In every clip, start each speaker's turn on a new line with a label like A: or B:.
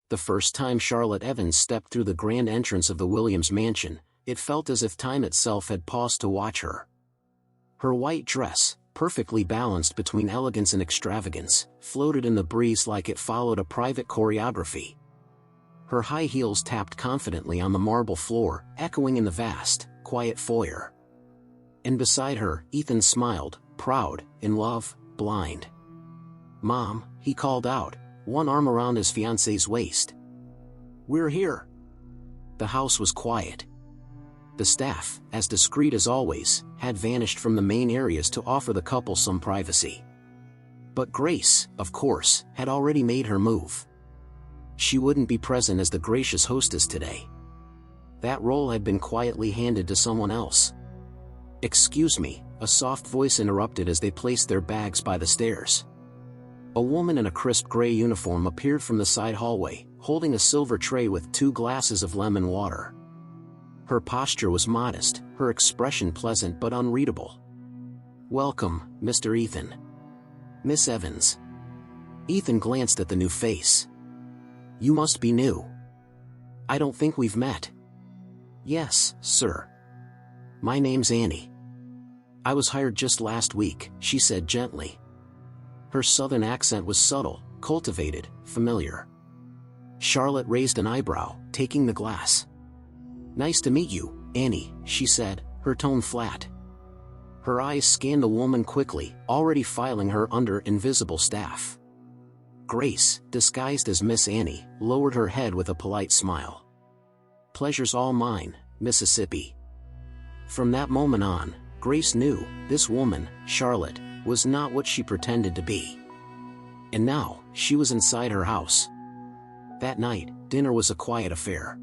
A: The first time Charlotte Evans stepped through the grand entrance of the Williams mansion, it felt as if time itself had paused to watch her. Her white dress, perfectly balanced between elegance and extravagance, floated in the breeze like it followed a private choreography. Her high heels tapped confidently on the marble floor, echoing in the vast, quiet foyer. And beside her, Ethan smiled, proud, in love, blind. "Mom," he called out, one arm around his fiancée's waist. "We're here." The house was quiet. The staff, as discreet as always, had vanished from the main areas to offer the couple some privacy. But Grace, of course, had already made her move. She wouldn't be present as the gracious hostess today. That role had been quietly handed to someone else. "Excuse me," a soft voice interrupted as they placed their bags by the stairs. A woman in a crisp gray uniform appeared from the side hallway, holding a silver tray with 2 glasses of lemon water. Her posture was modest, her expression pleasant but unreadable. "Welcome, Mr. Ethan." "Miss Evans." Ethan glanced at the new face. "You must be new. I don't think we've met." "Yes, sir. My name's Annie. I was hired just last week," she said gently. Her southern accent was subtle, cultivated, familiar. Charlotte raised an eyebrow, taking the glass. "Nice to meet you, Annie," she said, her tone flat. Her eyes scanned the woman quickly, already filing her under invisible staff. Grace, disguised as Miss Annie, lowered her head with a polite smile. "Pleasure's all mine, Mississippi." From that moment on, Grace knew, this woman, Charlotte, was not what she pretended to be. And now, she was inside her house. That night, dinner was a quiet affair.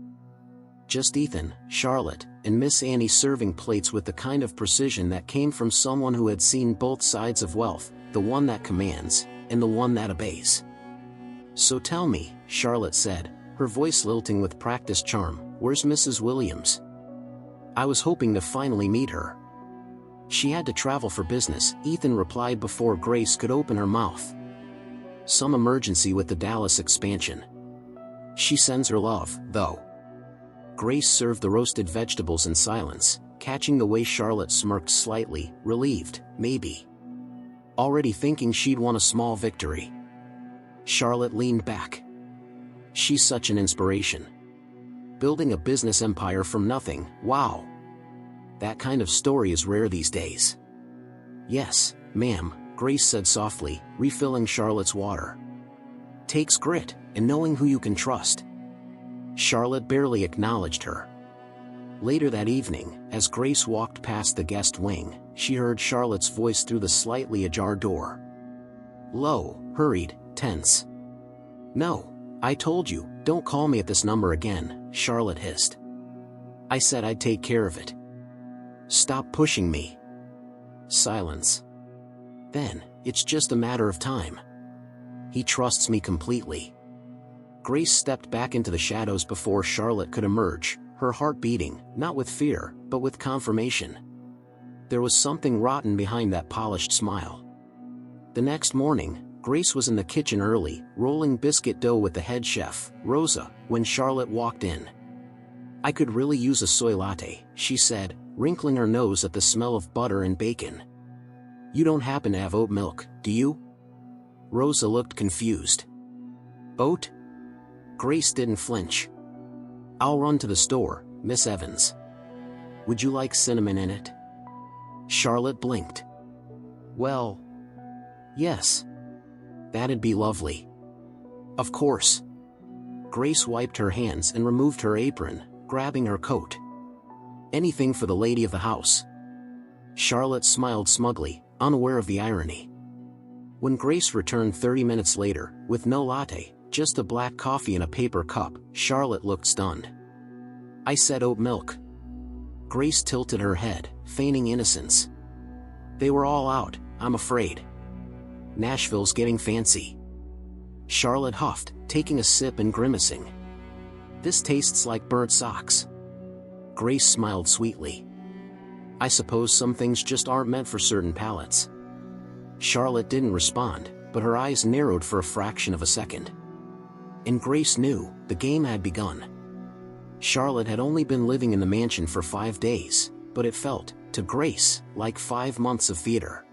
A: Just Ethan, Charlotte, and Miss Annie serving plates with the kind of precision that came from someone who had seen both sides of wealth, the one that commands, and the one that obeys. "So tell me," Charlotte said, her voice lilting with practiced charm, "where's Mrs. Williams? I was hoping to finally meet her." "She had to travel for business," Ethan replied before Grace could open her mouth. "Some emergency with the Dallas expansion. She sends her love, though." Grace served the roasted vegetables in silence, catching the way Charlotte smirked slightly, relieved, maybe. Already thinking she'd won a small victory. Charlotte leaned back. "She's such an inspiration. Building a business empire from nothing, wow. That kind of story is rare these days." "Yes, ma'am," Grace said softly, refilling Charlotte's water. "Takes grit, and knowing who you can trust." Charlotte barely acknowledged her. Later that evening, as Grace walked past the guest wing, she heard Charlotte's voice through the slightly ajar door. Low, hurried, tense. "No, I told you, don't call me at this number again," Charlotte hissed. "I said I'd take care of it. Stop pushing me." Silence. Then, "It's just a matter of time. He trusts me completely." Grace stepped back into the shadows before Charlotte could emerge, her heart beating, not with fear, but with confirmation. There was something rotten behind that polished smile. The next morning, Grace was in the kitchen early, rolling biscuit dough with the head chef, Rosa, when Charlotte walked in. "I could really use a soy latte," she said, wrinkling her nose at the smell of butter and bacon. "You don't happen to have oat milk, do you?" Rosa looked confused. "Oat?" Grace didn't flinch. "I'll run to the store, Miss Evans. Would you like cinnamon in it?" Charlotte blinked. "Well, yes. That'd be lovely." "Of course." Grace wiped her hands and removed her apron, grabbing her coat. "Anything for the lady of the house." Charlotte smiled smugly, unaware of the irony. When Grace returned 30 minutes later, with no latte, just a black coffee in a paper cup, Charlotte looked stunned. "I said oat milk." Grace tilted her head, feigning innocence. "They were all out, I'm afraid. Nashville's getting fancy." Charlotte huffed, taking a sip and grimacing. "This tastes like burnt socks." Grace smiled sweetly. "I suppose some things just aren't meant for certain palates." Charlotte didn't respond, but her eyes narrowed for a fraction of a second. And Grace knew, the game had begun. Charlotte had only been living in the mansion for 5 days, but it felt, to Grace, like 5 months of theater.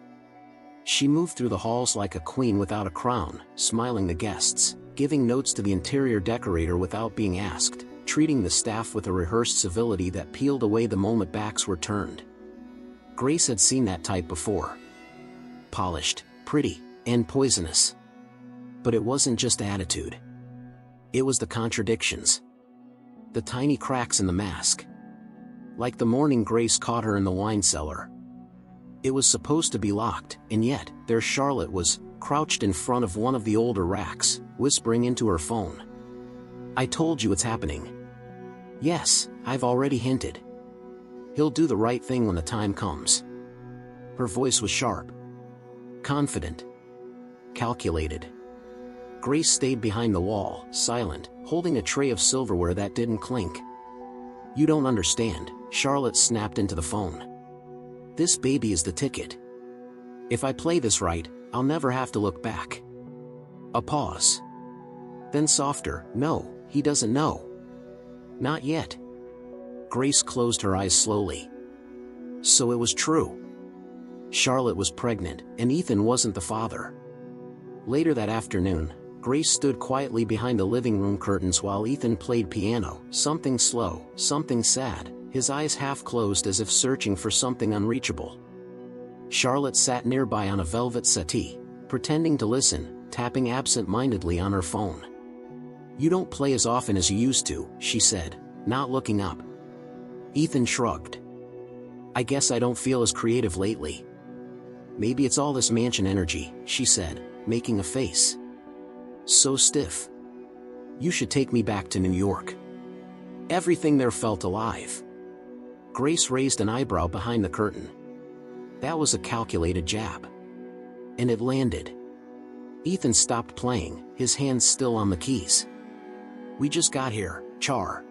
A: She moved through the halls like a queen without a crown, smiling the guests, giving notes to the interior decorator without being asked, treating the staff with a rehearsed civility that peeled away the moment backs were turned. Grace had seen that type before. Polished, pretty, and poisonous. But it wasn't just attitude. It was the contradictions. The tiny cracks in the mask. Like the morning Grace caught her in the wine cellar. It was supposed to be locked, and yet, there Charlotte was, crouched in front of one of the older racks, whispering into her phone. "I told you it's happening. Yes, I've already hinted. He'll do the right thing when the time comes." Her voice was sharp. Confident. Calculated. Grace stayed behind the wall, silent, holding a tray of silverware that didn't clink. "You don't understand," Charlotte snapped into the phone. "This baby is the ticket. If I play this right, I'll never have to look back." A pause. Then softer, "No, he doesn't know. Not yet." Grace closed her eyes slowly. So it was true. Charlotte was pregnant, and Ethan wasn't the father. Later that afternoon, Grace stood quietly behind the living room curtains while Ethan played piano, something slow, something sad, his eyes half closed as if searching for something unreachable. Charlotte sat nearby on a velvet settee, pretending to listen, tapping absent-mindedly on her phone. "You don't play as often as you used to," she said, not looking up. Ethan shrugged. "I guess I don't feel as creative lately." "Maybe it's all this mansion energy," she said, making a face. "So stiff. You should take me back to New York." Everything there felt alive. Grace raised an eyebrow behind the curtain. That was a calculated jab. And it landed. Ethan stopped playing, his hands still on the keys. "We just got here, Char.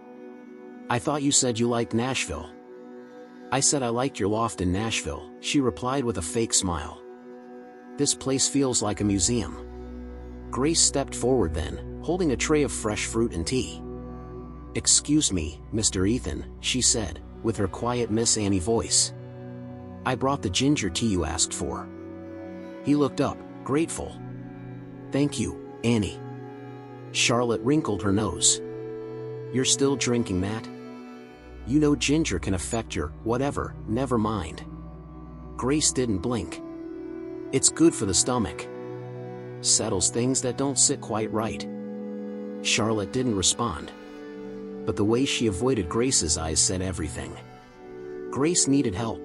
A: I thought you said you liked Nashville." "I said I liked your loft in Nashville," she replied with a fake smile. "This place feels like a museum." Grace stepped forward then, holding a tray of fresh fruit and tea. "Excuse me, Mr. Ethan," she said, with her quiet Miss Annie voice. "I brought the ginger tea you asked for." He looked up, grateful. "Thank you, Annie." Charlotte wrinkled her nose. "You're still drinking that? You know ginger can affect your, whatever, never mind." Grace didn't blink. "It's good for the stomach. Settles things that don't sit quite right." Charlotte didn't respond. But the way she avoided Grace's eyes said everything. Grace needed help.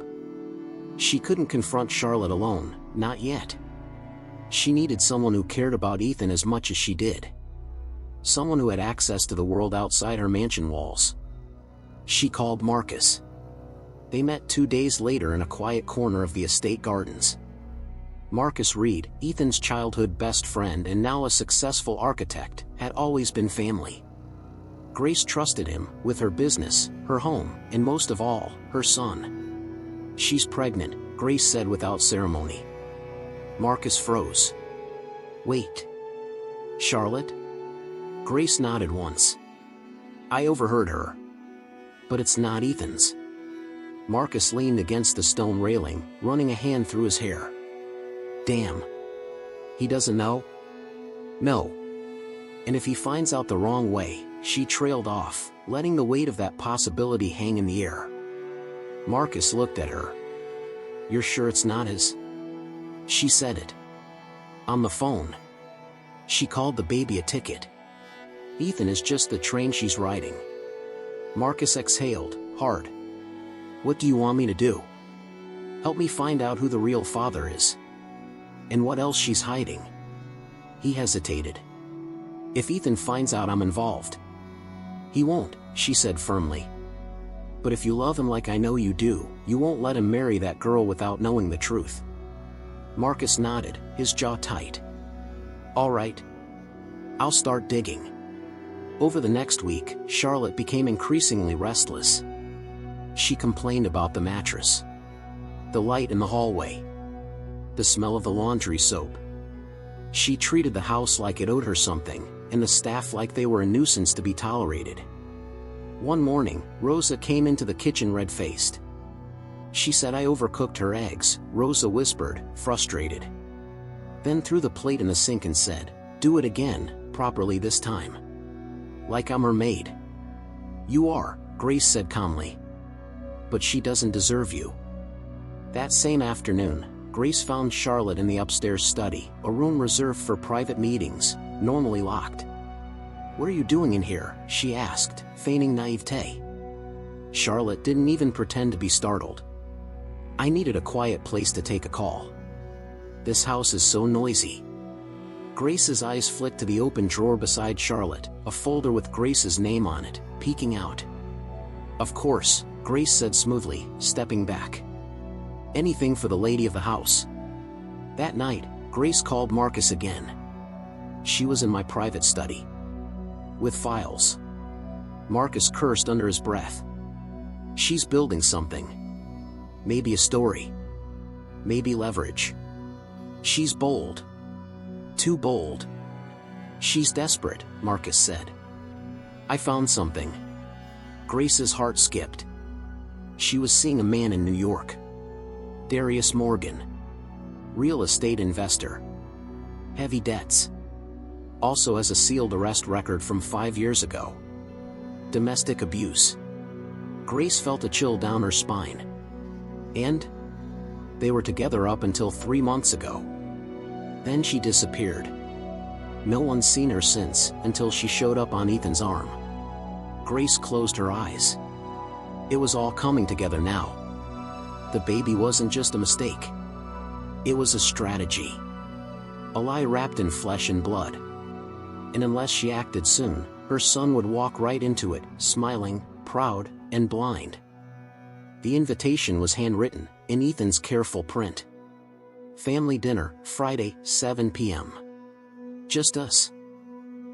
A: She couldn't confront Charlotte alone, not yet. She needed someone who cared about Ethan as much as she did. Someone who had access to the world outside her mansion walls. She called Marcus. They met 2 days later in a quiet corner of the estate gardens. Marcus Reed, Ethan's childhood best friend and now a successful architect, had always been family. Grace trusted him, with her business, her home, and most of all, her son. "She's pregnant," Grace said without ceremony. Marcus froze. "Wait. Charlotte?" Grace nodded once. "I overheard her. But it's not Ethan's." Marcus leaned against the stone railing, running a hand through his hair. "Damn. He doesn't know?" "No. And if he finds out the wrong way," she trailed off, letting the weight of that possibility hang in the air. Marcus looked at her. "You're sure it's not his?" She said it. On the phone. She called the baby a ticket. "Ethan is just the train she's riding." Marcus exhaled, hard. "What do you want me to do? Help me find out who the real father is. And what else she's hiding." He hesitated. "If Ethan finds out I'm involved." "He won't," she said firmly. "But if you love him like I know you do, you won't let him marry that girl without knowing the truth." Marcus nodded, his jaw tight. "All right. I'll start digging." Over the next week, Charlotte became increasingly restless. She complained about the mattress, the light in the hallway, the smell of the laundry soap. She treated the house like it owed her something, and the staff like they were a nuisance to be tolerated. One morning, Rosa came into the kitchen red-faced. "She said I overcooked her eggs," Rosa whispered, frustrated. Then threw the plate in the sink and said, "Do it again, properly this time. Like I'm her maid." "You are," Grace said calmly. "But she doesn't deserve you." That same afternoon, Grace found Charlotte in the upstairs study, a room reserved for private meetings, normally locked. "What are you doing in here?" she asked, feigning naivete. Charlotte didn't even pretend to be startled. "I needed a quiet place to take a call. This house is so noisy." Grace's eyes flicked to the open drawer beside Charlotte, a folder with Grace's name on it, peeking out. "Of course," Grace said smoothly, stepping back. "Anything for the lady of the house." That night, Grace called Marcus again. She was in my private study. With files. Marcus cursed under his breath. "She's building something. Maybe a story. Maybe leverage. She's bold. Too bold. She's desperate," Marcus said. "I found something." Grace's heart skipped. She was seeing a man in New York. Darius Morgan. Real estate investor. Heavy debts. Also has a sealed arrest record from 5 years ago. Domestic abuse. Grace felt a chill down her spine. And? They were together up until 3 months ago. Then she disappeared. No one's seen her since, until she showed up on Ethan's arm. Grace closed her eyes. It was all coming together now. The baby wasn't just a mistake. It was a strategy. A lie wrapped in flesh and blood. And unless she acted soon, her son would walk right into it, smiling, proud, and blind. The invitation was handwritten, in Ethan's careful print. Family dinner, Friday, 7 p.m. Just us.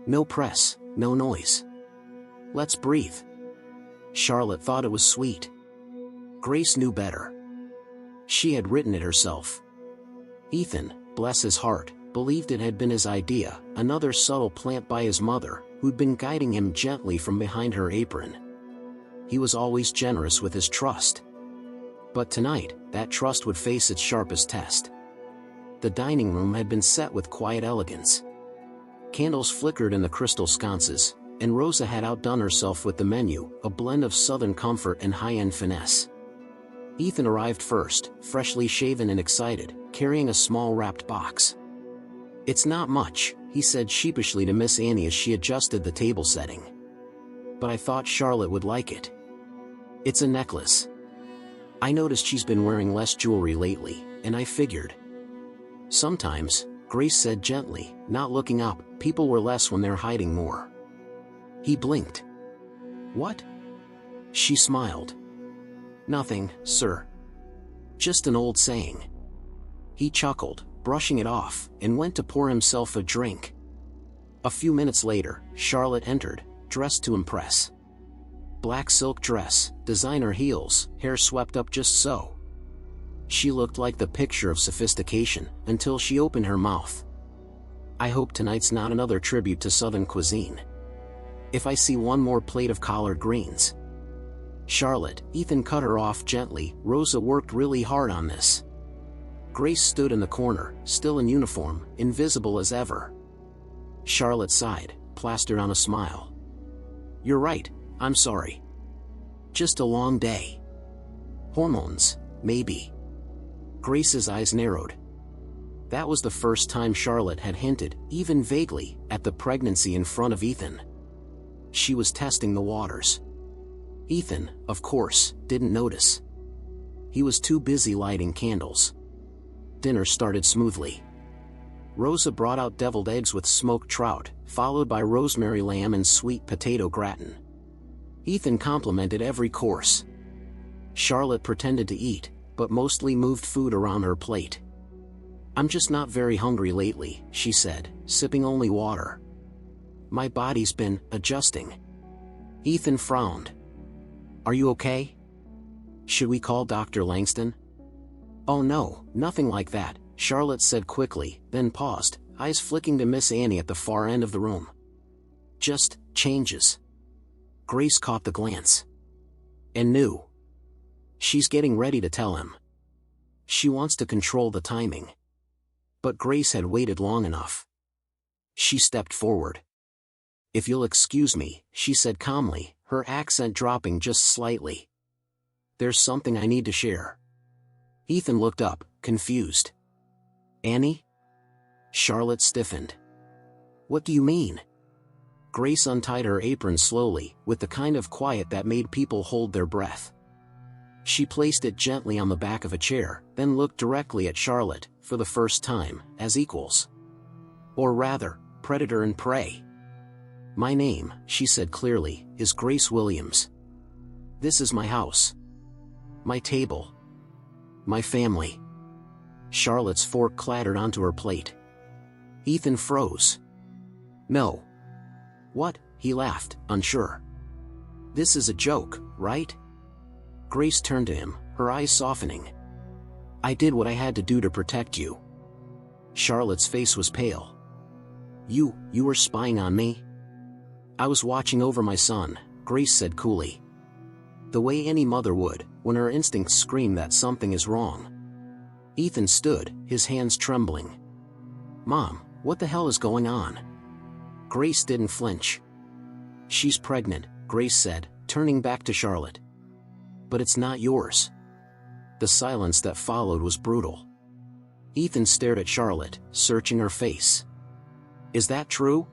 A: No press, no noise. Let's breathe. Charlotte thought it was sweet. Grace knew better. She had written it herself. Ethan, bless his heart, believed it had been his idea, another subtle plant by his mother, who'd been guiding him gently from behind her apron. He was always generous with his trust. But tonight, that trust would face its sharpest test. The dining room had been set with quiet elegance. Candles flickered in the crystal sconces, and Rosa had outdone herself with the menu, a blend of southern comfort and high-end finesse. Ethan arrived first, freshly shaven and excited, carrying a small wrapped box. "It's not much," he said sheepishly to Miss Annie as she adjusted the table setting. "But I thought Charlotte would like it. It's a necklace. I noticed she's been wearing less jewelry lately, and I figured." "Sometimes," Grace said gently, not looking up, "people wear less when they're hiding more." He blinked. "What?" She smiled. "Nothing, sir. Just an old saying." He chuckled, brushing it off, and went to pour himself a drink. A few minutes later, Charlotte entered, dressed to impress. Black silk dress, designer heels, hair swept up just so. She looked like the picture of sophistication, until she opened her mouth. "I hope tonight's not another tribute to Southern cuisine. If I see one more plate of collard greens." "Charlotte," Ethan cut her off gently, "Rosa worked really hard on this." Grace stood in the corner, still in uniform, invisible as ever. Charlotte sighed, plastered on a smile. "You're right, I'm sorry. Just a long day. Hormones, maybe." Grace's eyes narrowed. That was the first time Charlotte had hinted, even vaguely, at the pregnancy in front of Ethan. She was testing the waters. Ethan, of course, didn't notice. He was too busy lighting candles. Dinner started smoothly. Rosa brought out deviled eggs with smoked trout, followed by rosemary lamb and sweet potato gratin. Ethan complimented every course. Charlotte pretended to eat, but mostly moved food around her plate. "I'm just not very hungry lately," she said, sipping only water. "My body's been adjusting." Ethan frowned. "Are you okay? Should we call Dr. Langston?" "Oh no, nothing like that," Charlotte said quickly, then paused, eyes flicking to Miss Annie at the far end of the room. Just changes. Grace caught the glance. And knew. She's getting ready to tell him. She wants to control the timing. But Grace had waited long enough. She stepped forward. "If you'll excuse me," she said calmly, her accent dropping just slightly. "There's something I need to share." Ethan looked up, confused. "Annie?" Charlotte stiffened. "What do you mean?" Grace untied her apron slowly, with the kind of quiet that made people hold their breath. She placed it gently on the back of a chair, then looked directly at Charlotte, for the first time, as equals. Or rather, predator and prey. "My name," she said clearly, "is Grace Williams. This is my house. My table. My family." Charlotte's fork clattered onto her plate. Ethan froze. "No." "What?" he laughed, unsure. "This is a joke, right?" Grace turned to him, her eyes softening. "I did what I had to do to protect you." Charlotte's face was pale. You were spying on me?" "I was watching over my son," Grace said coolly. The way any mother would, when her instincts scream that something is wrong. Ethan stood, his hands trembling. "Mom, what the hell is going on?" Grace didn't flinch. "She's pregnant," Grace said, turning back to Charlotte. "But it's not yours." The silence that followed was brutal. Ethan stared at Charlotte, searching her face. "Is that true?"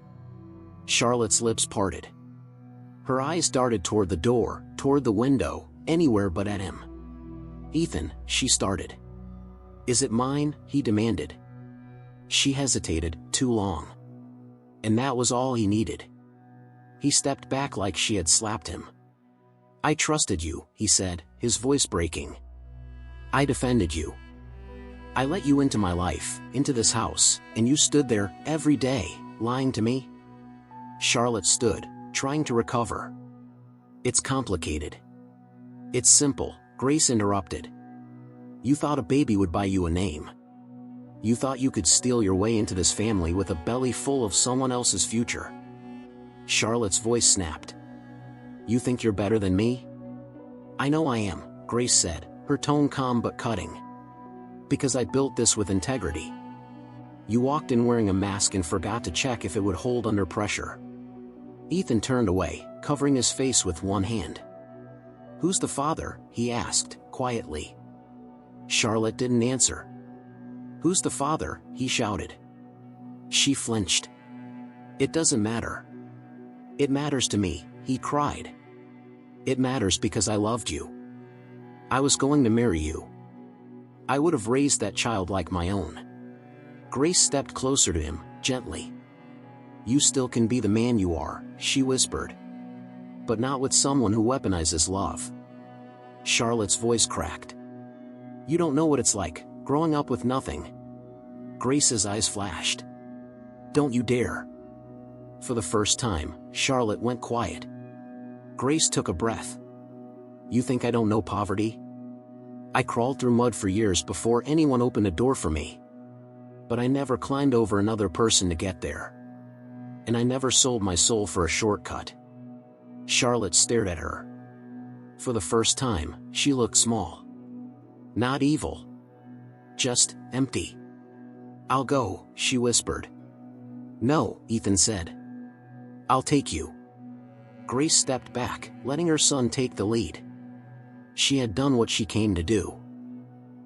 A: Charlotte's lips parted. Her eyes darted toward the door, toward the window, anywhere but at him. "Ethan," she started. "Is it mine?" he demanded. She hesitated, too long. And that was all he needed. He stepped back like she had slapped him. "I trusted you," he said, his voice breaking. "I defended you. I let you into my life, into this house, and you stood there, every day, lying to me?" Charlotte stood, trying to recover. "It's complicated." "It's simple," Grace interrupted. "You thought a baby would buy you a name. You thought you could steal your way into this family with a belly full of someone else's future." Charlotte's voice snapped. "You think you're better than me?" "I know I am," Grace said, her tone calm but cutting. "Because I built this with integrity. You walked in wearing a mask and forgot to check if it would hold under pressure." Ethan turned away, covering his face with one hand. "Who's the father?" he asked, quietly. Charlotte didn't answer. "Who's the father?" he shouted. She flinched. "It doesn't matter." "It matters to me," he cried. "It matters because I loved you. I was going to marry you. I would have raised that child like my own." Grace stepped closer to him, gently. "You still can be the man you are," she whispered. "But not with someone who weaponizes love." Charlotte's voice cracked. "You don't know what it's like, growing up with nothing." Grace's eyes flashed. "Don't you dare." For the first time, Charlotte went quiet. Grace took a breath. "You think I don't know poverty? I crawled through mud for years before anyone opened a door for me. But I never climbed over another person to get there. And I never sold my soul for a shortcut." Charlotte stared at her. For the first time, she looked small. Not evil. Just empty. "I'll go," she whispered. "No," Ethan said. "I'll take you." Grace stepped back, letting her son take the lead. She had done what she came to do.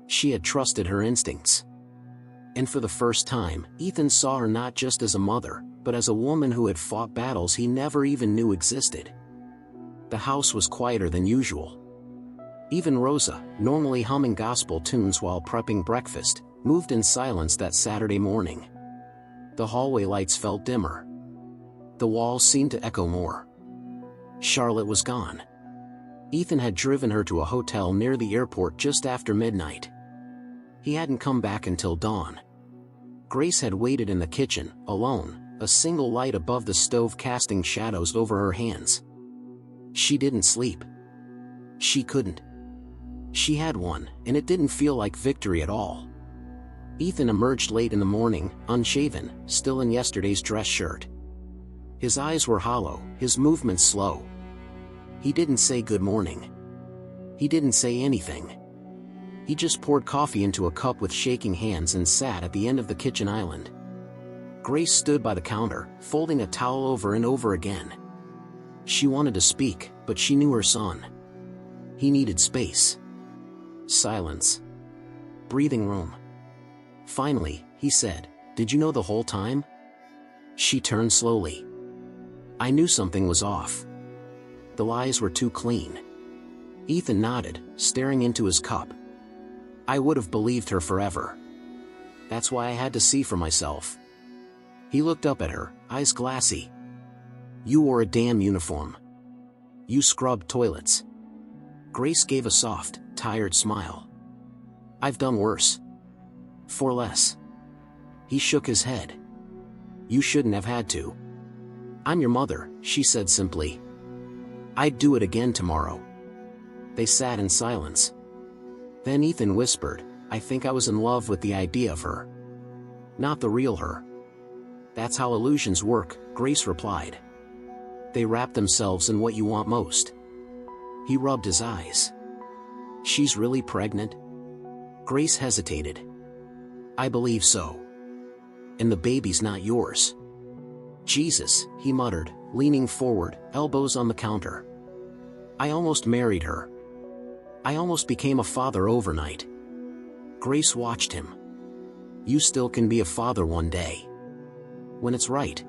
A: She had trusted her instincts. And for the first time, Ethan saw her not just as a mother, but as a woman who had fought battles he never even knew existed. The house was quieter than usual. Even Rosa, normally humming gospel tunes while prepping breakfast, moved in silence that Saturday morning. The hallway lights felt dimmer. The walls seemed to echo more. Charlotte was gone. Ethan had driven her to a hotel near the airport just after midnight. He hadn't come back until dawn. Grace had waited in the kitchen, alone, a single light above the stove casting shadows over her hands. She didn't sleep. She couldn't. She had won, and it didn't feel like victory at all. Ethan emerged late in the morning, unshaven, still in yesterday's dress shirt. His eyes were hollow, his movements slow. He didn't say good morning. He didn't say anything. He just poured coffee into a cup with shaking hands and sat at the end of the kitchen island. Grace stood by the counter, folding a towel over and over again. She wanted to speak, but she knew her son. He needed space. Silence. Breathing room. Finally, he said, "Did you know the whole time?" She turned slowly. I knew something was off. The lies were too clean. Ethan nodded, staring into his cup. I would have believed her forever. That's why I had to see for myself. He looked up at her, eyes glassy. You wore a damn uniform. You scrubbed toilets. Grace gave a soft, tired smile. I've done worse. For less. He shook his head. You shouldn't have had to. I'm your mother, she said simply. I'd do it again tomorrow. They sat in silence. Then Ethan whispered, I think I was in love with the idea of her. Not the real her. That's how illusions work, Grace replied. They wrap themselves in what you want most. He rubbed his eyes. She's really pregnant? Grace hesitated. I believe so. And the baby's not yours. Jesus, he muttered, leaning forward, elbows on the counter. I almost married her. I almost became a father overnight. Grace watched him. You still can be a father one day. When it's right.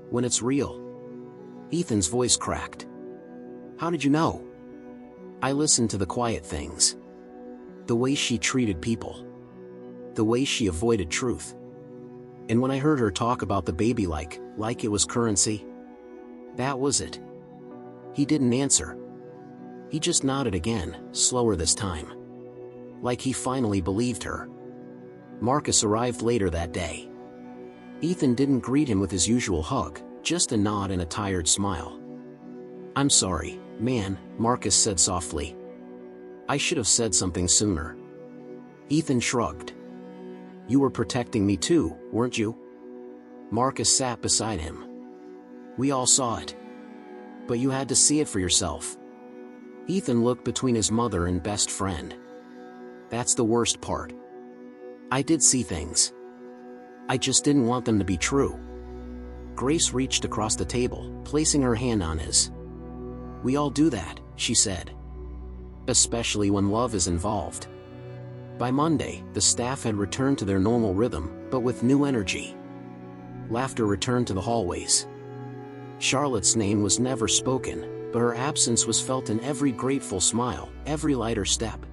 A: When it's real. Ethan's voice cracked. How did you know? I listened to the quiet things. The way she treated people. The way she avoided truth. And when I heard her talk about the baby like it was currency. That was it. He didn't answer. He just nodded again, slower this time. Like he finally believed her. Marcus arrived later that day. Ethan didn't greet him with his usual hug, just a nod and a tired smile. I'm sorry, man, Marcus said softly. I should have said something sooner. Ethan shrugged. You were protecting me too, weren't you? Marcus sat beside him. We all saw it. But you had to see it for yourself. Ethan looked between his mother and best friend. That's the worst part. I did see things. I just didn't want them to be true. Grace reached across the table, placing her hand on his. We all do that, she said. Especially when love is involved. By Monday, the staff had returned to their normal rhythm, but with new energy. Laughter returned to the hallways. Charlotte's name was never spoken, but her absence was felt in every grateful smile, every lighter step.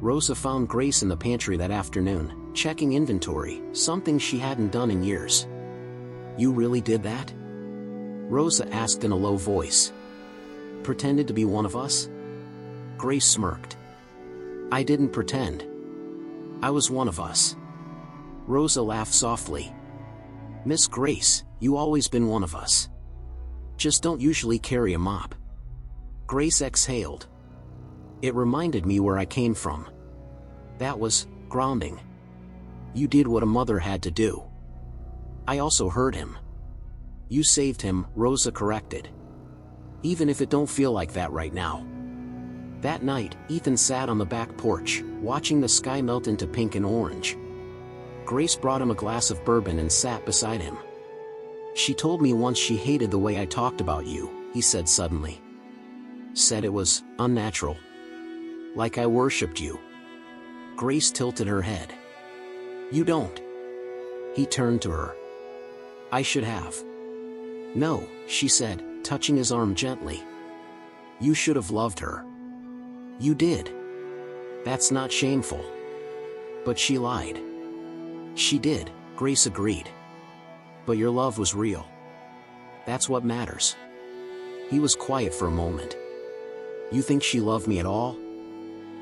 A: Rosa found Grace in the pantry that afternoon, checking inventory, something she hadn't done in years. You really did that? Rosa asked in a low voice. Pretended to be one of us? Grace smirked. I didn't pretend. I was one of us. Rosa laughed softly. Miss Grace, you always been one of us. Just don't usually carry a mop. Grace exhaled. It reminded me where I came from. That was grounding. You did what a mother had to do. I also heard him. You saved him, Rosa corrected. Even if it don't feel like that right now. That night, Ethan sat on the back porch, watching the sky melt into pink and orange. Grace brought him a glass of bourbon and sat beside him. She told me once she hated the way I talked about you, he said suddenly. Said it was unnatural. Like I worshipped you. Grace tilted her head. You don't. He turned to her. I should have. No, she said, touching his arm gently. You should have loved her. You did. That's not shameful. But she lied. She did, Grace agreed. But your love was real. That's what matters. He was quiet for a moment. You think she loved me at all?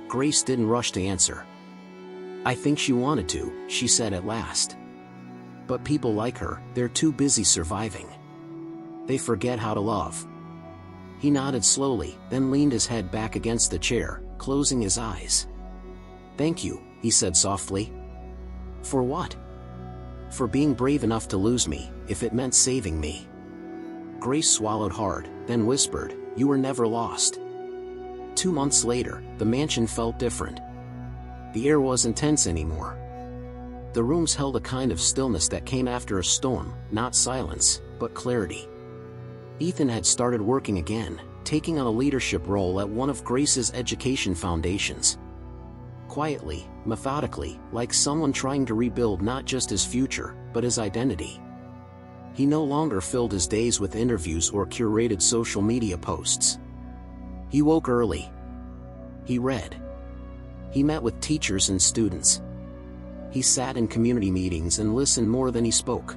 A: Grace didn't rush to answer. I think she wanted to, she said at last. But people like her, they're too busy surviving. They forget how to love. He nodded slowly, then leaned his head back against the chair, closing his eyes. Thank you, he said softly. For what? For being brave enough to lose me, if it meant saving me. Grace swallowed hard, then whispered, "You were never lost." 2 months later, the mansion felt different. The air wasn't tense anymore. The rooms held a kind of stillness that came after a storm, not silence, but clarity. Ethan had started working again, taking on a leadership role at one of Grace's education foundations. Quietly, methodically, like someone trying to rebuild not just his future, but his identity. He no longer filled his days with interviews or curated social media posts. He woke early. He read. He met with teachers and students. He sat in community meetings and listened more than he spoke.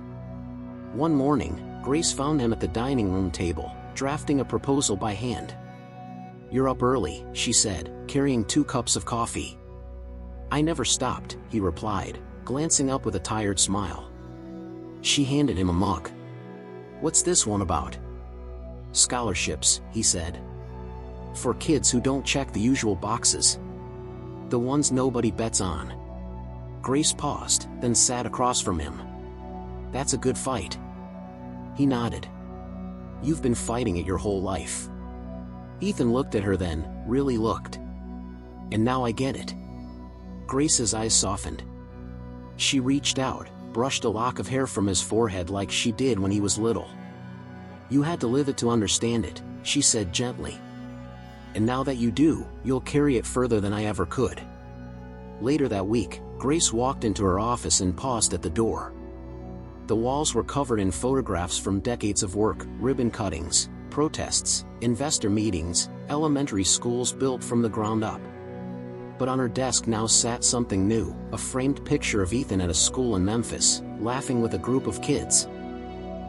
A: One morning, Grace found him at the dining room table, drafting a proposal by hand. "You're up early," she said, carrying 2 cups of coffee. "I never stopped," he replied, glancing up with a tired smile. She handed him a mug. "What's this one about?" "Scholarships," he said. "For kids who don't check the usual boxes. The ones nobody bets on." Grace paused, then sat across from him. "That's a good fight." He nodded. "You've been fighting it your whole life." Ethan looked at her then, really looked. "And now I get it." Grace's eyes softened. She reached out, brushed a lock of hair from his forehead like she did when he was little. "You had to live it to understand it," she said gently. "And now that you do, you'll carry it further than I ever could." Later that week, Grace walked into her office and paused at the door. The walls were covered in photographs from decades of work, ribbon cuttings, protests, investor meetings, elementary schools built from the ground up. But on her desk now sat something new, a framed picture of Ethan at a school in Memphis, laughing with a group of kids.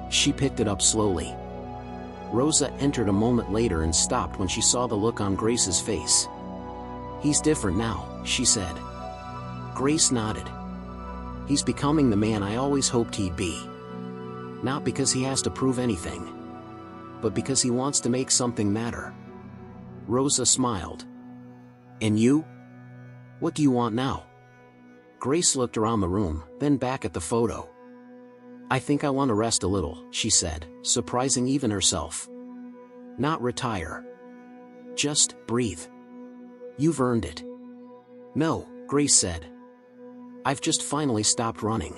A: She picked it up slowly. Rosa entered a moment later and stopped when she saw the look on Grace's face. "He's different now," she said. Grace nodded. "He's becoming the man I always hoped he'd be. Not because he has to prove anything, but because he wants to make something matter." Rosa smiled. "And you? What do you want now?" Grace looked around the room, then back at the photo. "I think I want to rest a little," she said, surprising even herself. "Not retire. Just breathe. You've earned it." "No," Grace said. "I've just finally stopped running."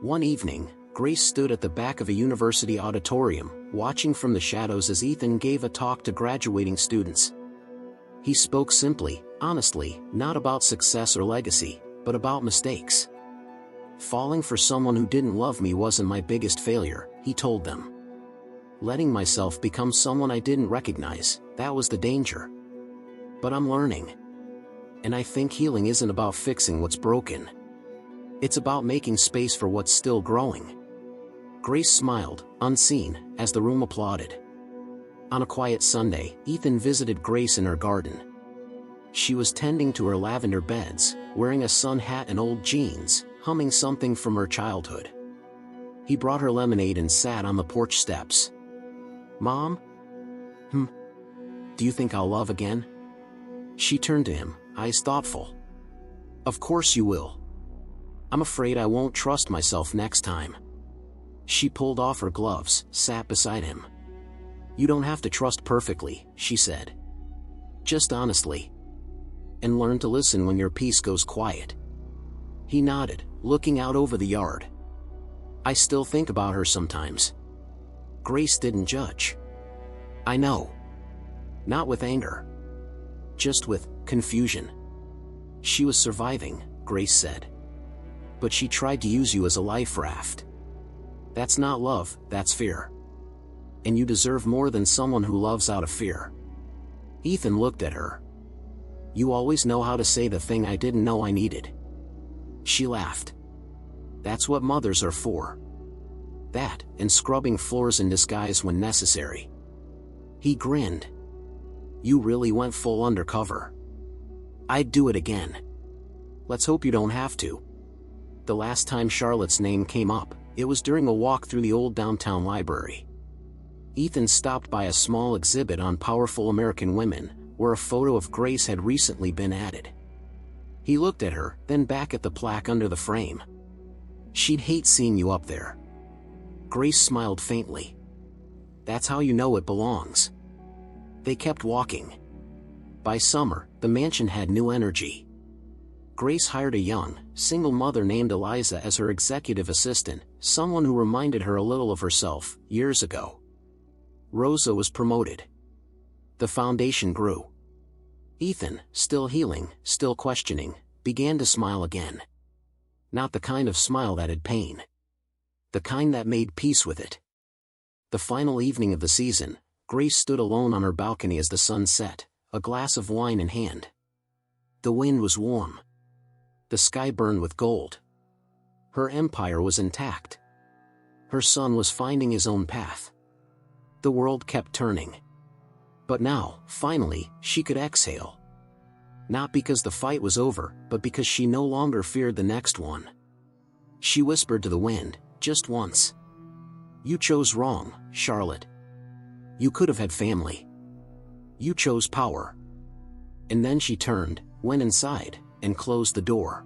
A: One evening, Grace stood at the back of a university auditorium, watching from the shadows as Ethan gave a talk to graduating students. He spoke simply, honestly, not about success or legacy, but about mistakes. "Falling for someone who didn't love me wasn't my biggest failure," he told them. "Letting myself become someone I didn't recognize, that was the danger. But I'm learning. And I think healing isn't about fixing what's broken. It's about making space for what's still growing." Grace smiled, unseen, as the room applauded. On a quiet Sunday, Ethan visited Grace in her garden. She was tending to her lavender beds, wearing a sun hat and old jeans, humming something from her childhood. He brought her lemonade and sat on the porch steps. "Mom? Do you think I'll love again?" She turned to him, eyes thoughtful. "Of course you will. I'm afraid I won't trust myself next time." She pulled off her gloves, sat beside him. "You don't have to trust perfectly," she said. "Just honestly. And learn to listen when your peace goes quiet." He nodded, looking out over the yard. "I still think about her sometimes." Grace didn't judge. "I know. Not with anger. Just with confusion." "She was surviving," Grace said. "But she tried to use you as a life raft. That's not love, that's fear. And you deserve more than someone who loves out of fear." Ethan looked at her. "You always know how to say the thing I didn't know I needed." She laughed. "That's what mothers are for. That, and scrubbing floors in disguise when necessary." He grinned. "You really went full undercover." "I'd do it again." "Let's hope you don't have to." The last time Charlotte's name came up, it was during a walk through the old downtown library. Ethan stopped by a small exhibit on powerful American women, where a photo of Grace had recently been added. He looked at her, then back at the plaque under the frame. "She'd hate seeing you up there." Grace smiled faintly. That's how you know it belongs. They kept walking. By summer, the mansion had new energy. Grace hired a young, single mother named Eliza as her executive assistant, someone who reminded her a little of herself, years ago. Rosa was promoted. The foundation grew. Ethan, still healing, still questioning, began to smile again. Not the kind of smile that had pain. The kind that made peace with it. The final evening of the season, Grace stood alone on her balcony as the sun set, a glass of wine in hand. The wind was warm. The sky burned with gold. Her empire was intact. Her son was finding his own path. The world kept turning. But now, finally, she could exhale. Not because the fight was over, but because she no longer feared the next one. She whispered to the wind, just once. "You chose wrong, Charlotte. You could have had family. You chose power." And then she turned, went inside, and closed the door.